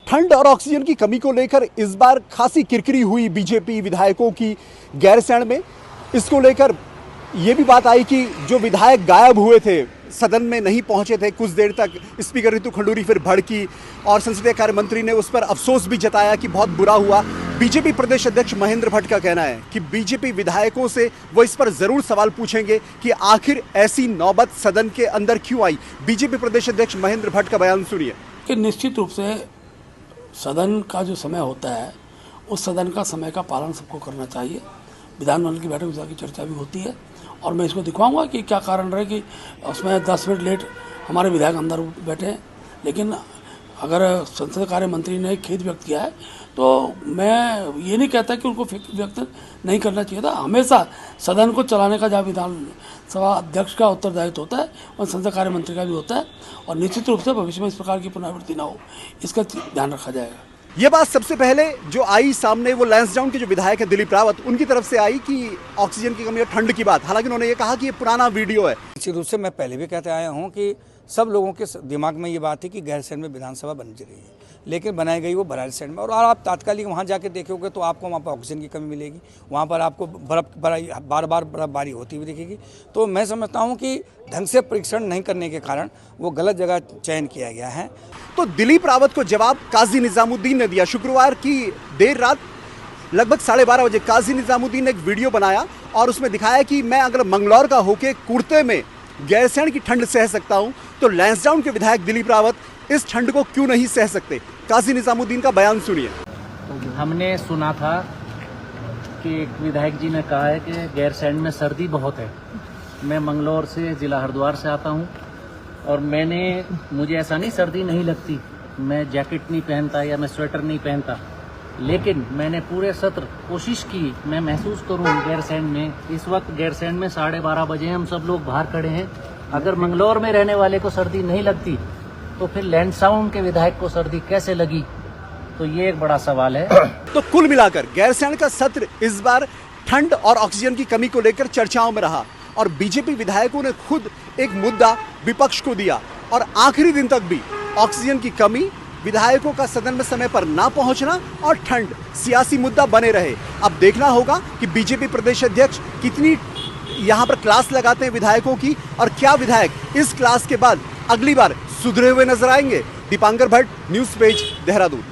ठंड और ऑक्सीजन की कमी को लेकर इस बार खासी किरकिरी हुई बीजेपी विधायकों की गैरसैंण में। इसको लेकर यह भी बात आई कि जो विधायक गायब हुए थे, सदन में नहीं पहुंचे थे कुछ देर तक, स्पीकर रितु खंडूरी फिर भड़की और संसदीय कार्य मंत्री ने उस पर अफसोस भी जताया कि बहुत बुरा हुआ। बीजेपी प्रदेश अध्यक्ष महेंद्र भट्ट का कहना है कि बीजेपी विधायकों से वो इस पर जरूर सवाल पूछेंगे कि आखिर ऐसी नौबत सदन के अंदर क्यों आई। बीजेपी प्रदेश अध्यक्ष महेंद्र भट्ट का बयान सुनिए। कि निश्चित रूप से सदन का जो समय होता है उस सदन का समय का पालन सबको करना चाहिए। विधानमंडल की बैठक में जाकर चर्चा भी होती है और मैं इसको दिखवाऊंगा कि क्या कारण रहे कि उसमें 10 मिनट लेट हमारे विधायक अंदर बैठे हैं। लेकिन अगर संसदीय कार्य मंत्री ने खेद व्यक्त किया है तो मैं ये नहीं कहता कि उनको व्यक्त नहीं करना चाहिए था। हमेशा सदन को चलाने का जहाँ विधानसभा अध्यक्ष का उत्तरदायित्व होता है और संसदीय कार्य मंत्री का भी होता है और निश्चित रूप से भविष्य में इस प्रकार की पुनरावृत्ति ना हो इसका ध्यान रखा जाएगा। ये बात सबसे पहले जो आई सामने वो लैंसडाउन के जो विधायक है दिलीप रावत, उनकी तरफ से आई कि ऑक्सीजन की कमी और ठंड की बात। हालांकि उन्होंने ये कहा कि ये पुराना वीडियो है। निश्चित रूप से मैं पहले भी कहते आया हूँ कि सब लोगों के दिमाग में ये बात है कि गैरसैंण में विधानसभा बन रही है, लेकिन बनाई गई वो भराड़ीसैंण में। और आप तात्कालिक वहाँ जाके देखोगे तो आपको वहाँ पर ऑक्सीजन की कमी मिलेगी, वहाँ पर आपको बार बार बर्फबारी होती हुई दिखेगी। तो मैं समझता हूँ कि ढंग से परीक्षण नहीं करने के कारण वो गलत जगह चयन किया गया है। तो दिलीप रावत को जवाब काजी निजामुद्दीन ने दिया। शुक्रवार की देर रात लगभग 12:30 बजे काजी निजामुद्दीन ने एक वीडियो बनाया और उसमें दिखाया कि मैं अगर मंगलौर का होके कुर्ते में गैरसैंण की ठंड सह सकता हूं तो लैंसडाउन के विधायक दिलीप रावत इस ठंड को क्यों नहीं सह सकते। काजी निजामुद्दीन का बयान सुनिए। हमने सुना था कि एक विधायक जी ने कहा है कि गैरसैंण में सर्दी बहुत है। मैं मंगलौर से, जिला हरिद्वार से आता हूं और मुझे ऐसा नहीं सर्दी नहीं लगती, मैं जैकेट नहीं पहनता या मैं स्वेटर नहीं पहनता, लेकिन मैंने पूरे सत्र कोशिश की मैं महसूस करूं गैरसैंण में। इस वक्त गैरसैंण में 12:30 बजे हम सब लोग बाहर खड़े हैं। अगर मंगलौर में रहने वाले को सर्दी नहीं लगती तो फिर लैंसडाउन के विधायक को सर्दी कैसे लगी, तो ये एक बड़ा सवाल है। तो कुल मिलाकर गैरसैंण का सत्र इस बार ठंड और ऑक्सीजन की कमी को लेकर चर्चाओं में रहा और बीजेपी विधायकों ने खुद एक मुद्दा विपक्ष को दिया और आखिरी दिन तक भी ऑक्सीजन की कमी, विधायकों का सदन में समय पर ना पहुंचना और ठंड सियासी मुद्दा बने रहे। अब देखना होगा कि बीजेपी प्रदेश अध्यक्ष कितनी यहां पर क्लास लगाते हैं विधायकों की और क्या विधायक इस क्लास के बाद अगली बार सुधरे हुए नजर आएंगे। Dipankar Bhatt, news page, Dehradun.